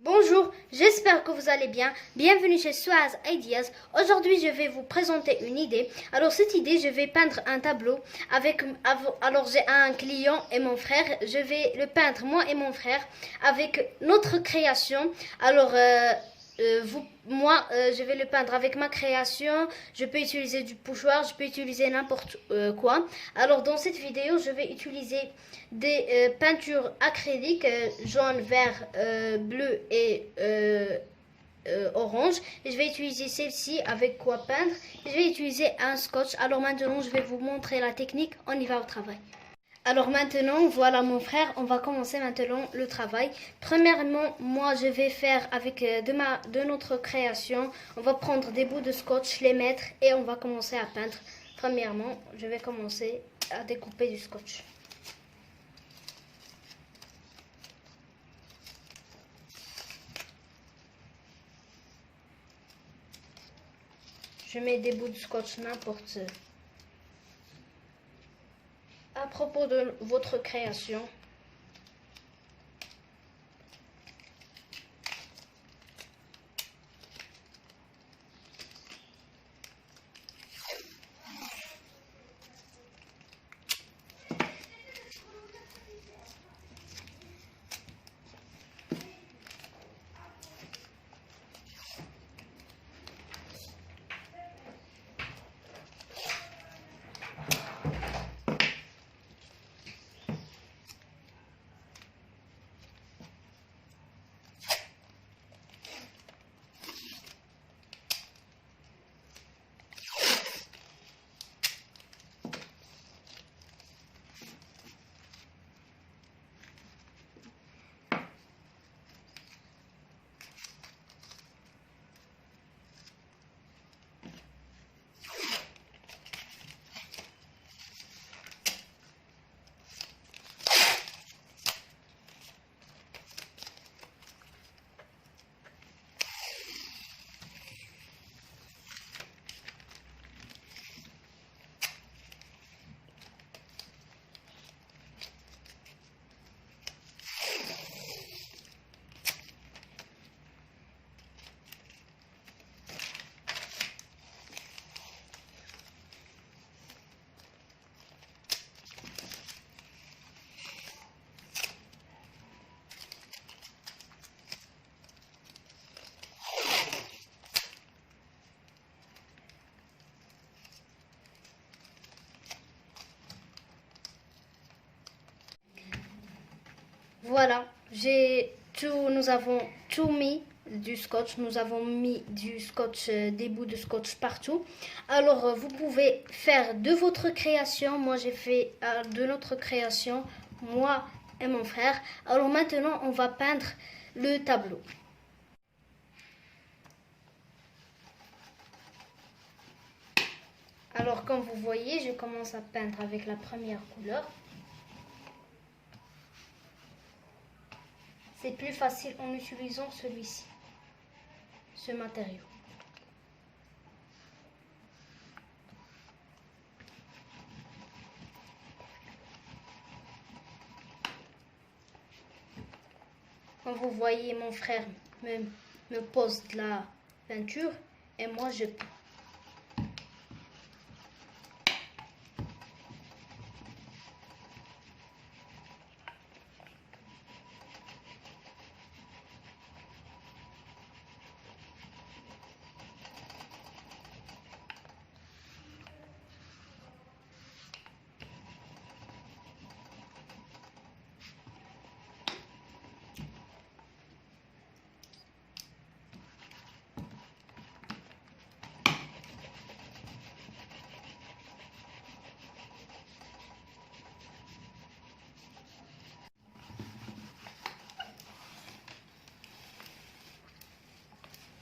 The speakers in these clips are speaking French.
Bonjour, j'espère que vous allez bien. Bienvenue chez Suaz Ideas. Aujourd'hui, je vais vous présenter une idée. Alors, cette idée, je vais peindre un tableau alors j'ai un client et mon frère. Je vais le peindre, moi et mon frère, avec notre création. Je vais le peindre avec ma création. Je peux utiliser du pochoir, je peux utiliser n'importe quoi. Alors, dans cette vidéo, je vais utiliser des peintures acryliques, jaune, vert, bleu et orange. Et je vais utiliser celle-ci avec quoi peindre. Et je vais utiliser un scotch. Alors maintenant, je vais vous montrer la technique. On y va au travail. Alors maintenant, voilà mon frère, on va commencer maintenant le travail. Premièrement, moi je vais faire avec de notre création, on va prendre des bouts de scotch, les mettre et on va commencer à peindre. Premièrement, je vais commencer à découper du scotch. Je mets des bouts de scotch n'importe. À propos de votre création, voilà, nous avons tout mis du scotch, nous avons mis du scotch, des bouts de scotch partout. Alors, vous pouvez faire de votre création. Moi, j'ai fait de notre création, moi et mon frère. Alors maintenant, on va peindre le tableau. Alors, comme vous voyez, je commence à peindre avec la première couleur. C'est plus facile en utilisant celui-ci, ce matériau. Comme vous voyez, mon frère me pose de la peinture et moi je peins.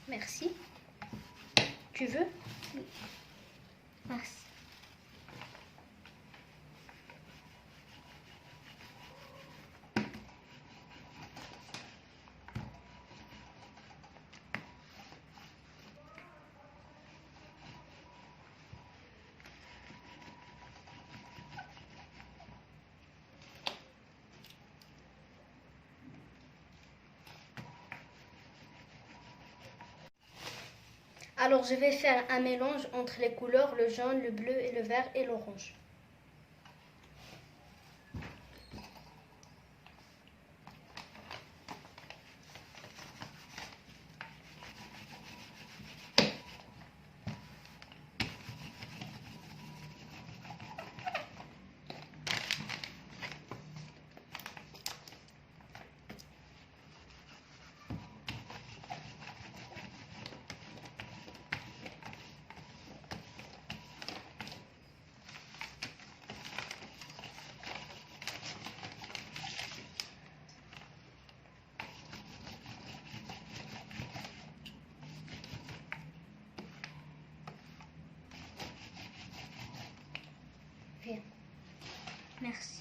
Merci. Tu veux? Merci. Alors je vais faire un mélange entre les couleurs, le jaune, le bleu et le vert et l'orange. Bien. Merci.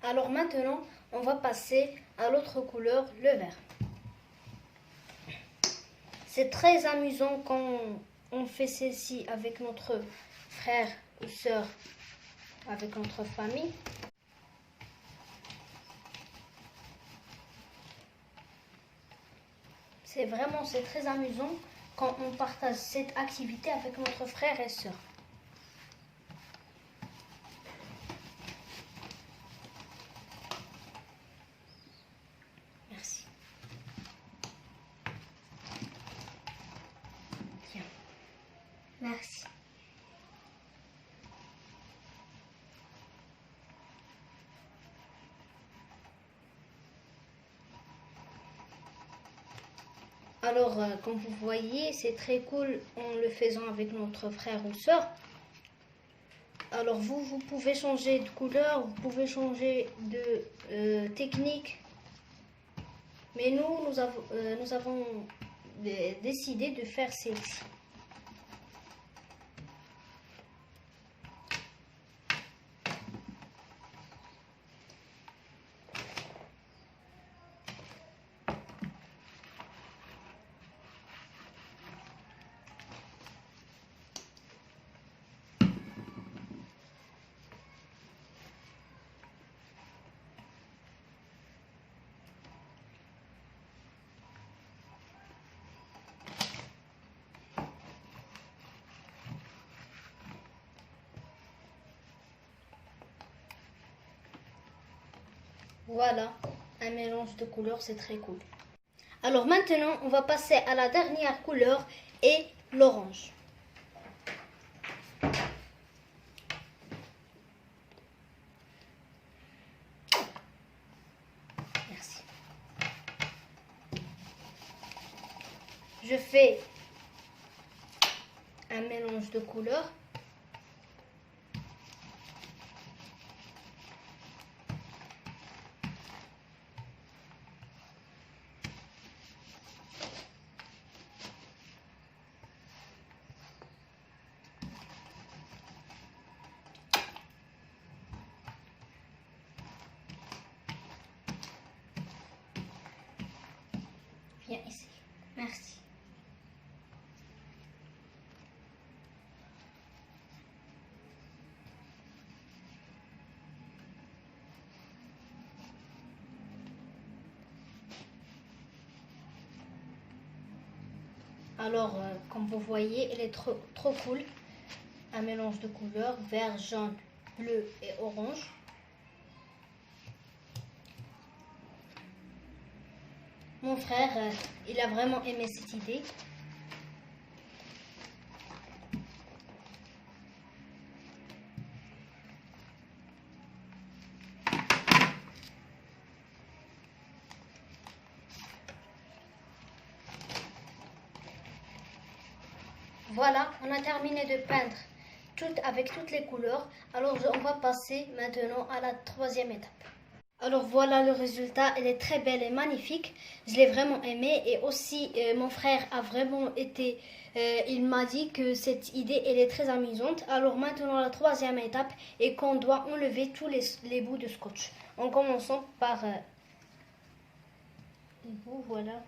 Alors maintenant, on va passer à l'autre couleur, le vert. C'est très amusant quand on fait ceci avec notre frère ou sœur, avec notre famille. C'est très amusant quand on partage cette activité avec notre frère et sœur. Merci. Bien. Merci. Alors, comme vous voyez, c'est très cool en le faisant avec notre frère ou sœur. Alors, vous pouvez changer de couleur, vous pouvez changer de technique. Mais nous avons décidé de faire celle-ci. Voilà, un mélange de couleurs, c'est très cool. Alors maintenant, on va passer à la dernière couleur et l'orange. Merci. Je fais un mélange de couleurs. Viens ici. Merci. Alors, comme vous voyez, elle est trop cool. Un mélange de couleurs, vert, jaune, bleu et orange. Mon frère, il a vraiment aimé cette idée. Voilà, on a terminé de peindre avec toutes les couleurs. Alors on va passer maintenant à la troisième étape. Alors voilà le résultat, elle est très belle et magnifique. Je l'ai vraiment aimée et aussi mon frère a vraiment été, il m'a dit que cette idée elle est très amusante. Alors maintenant la troisième étape est qu'on doit enlever tous les bouts de scotch. En commençant par les bouts, voilà.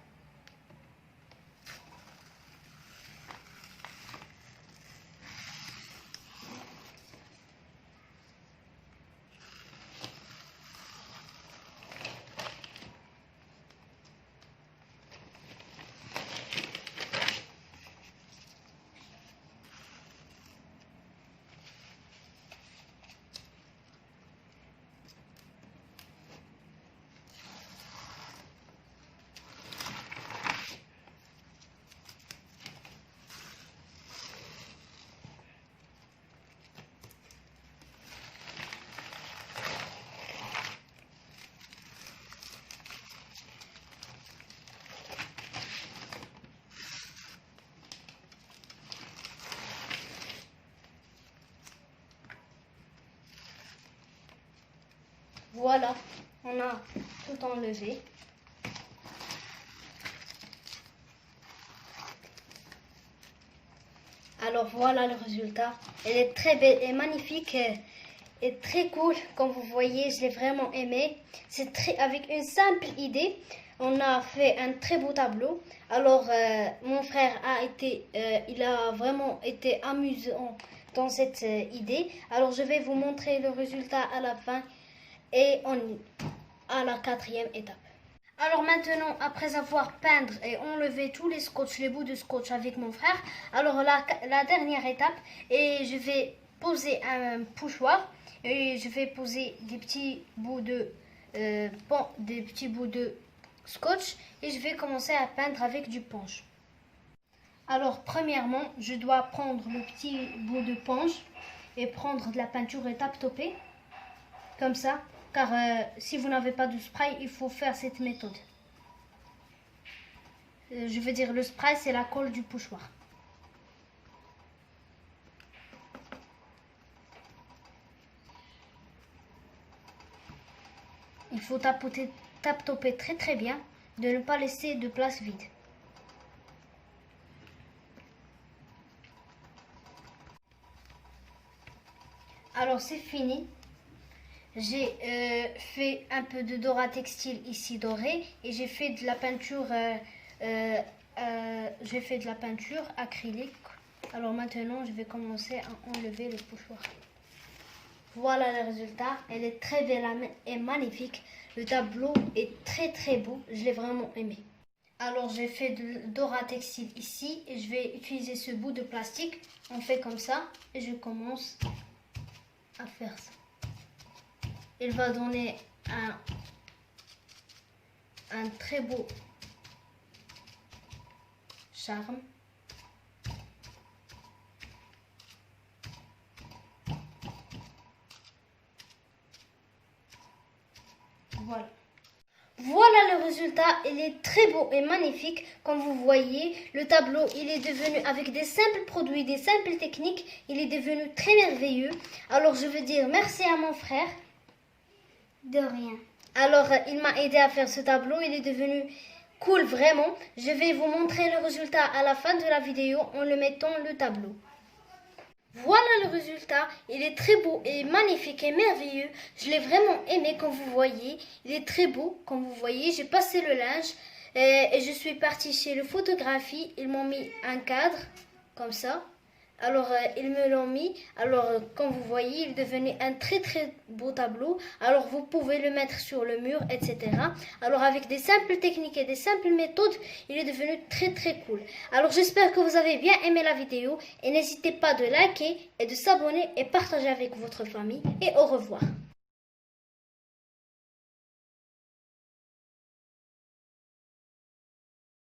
Voilà, on a tout enlevé. Alors voilà le résultat. Elle est très belle et magnifique et très cool. Comme vous voyez, je l'ai vraiment aimé. C'est très avec une simple idée. On a fait un très beau tableau. Alors mon frère il a vraiment été amusant dans cette idée. Alors je vais vous montrer le résultat à la fin et à la quatrième étape. Alors maintenant, après avoir peint et enlevé tous les bouts de scotch avec mon frère, alors la dernière étape, et je vais poser un pochoir et je vais poser des petits bouts de scotch et je vais commencer à peindre avec du ponche. Alors premièrement, je dois prendre le petit bout de ponche et prendre de la peinture et tape-toper comme ça, car si vous n'avez pas de spray, il faut faire cette méthode. Je veux dire, le spray, c'est la colle du pochoir. Il faut tape-toper très très bien, de ne pas laisser de place vide. Alors c'est fini. J'ai fait un peu de Dora Textile ici doré et j'ai fait de la peinture acrylique. Alors maintenant je vais commencer à enlever le pochoir. Voilà le résultat. Elle est très belle et magnifique. Le tableau est très très beau. Je l'ai vraiment aimé. Alors j'ai fait de Dora Textile ici et je vais utiliser ce bout de plastique. On fait comme ça et je commence à faire ça. Il va donner un très beau charme. Voilà. Voilà le résultat, il est très beau et magnifique. Comme vous voyez, le tableau, il est devenu, avec des simples produits, des simples techniques, il est devenu très merveilleux. Alors je veux dire merci à mon frère. De rien. Alors il m'a aidé à faire ce tableau, il est devenu cool vraiment. Je vais vous montrer le résultat à la fin de la vidéo en le mettant le tableau. Voilà le résultat, il est très beau et magnifique et merveilleux. Je l'ai vraiment aimé comme vous voyez. Il est très beau comme vous voyez. J'ai passé le linge et je suis partie chez le photographie. Ils m'ont mis un cadre comme ça. Alors ils me l'ont mis. Alors comme vous voyez, il devenait un très très beau tableau. Alors vous pouvez le mettre sur le mur, etc. Alors avec des simples techniques et des simples méthodes, il est devenu très très cool. Alors j'espère que vous avez bien aimé la vidéo et n'hésitez pas de liker et de s'abonner et partager avec votre famille. Et au revoir.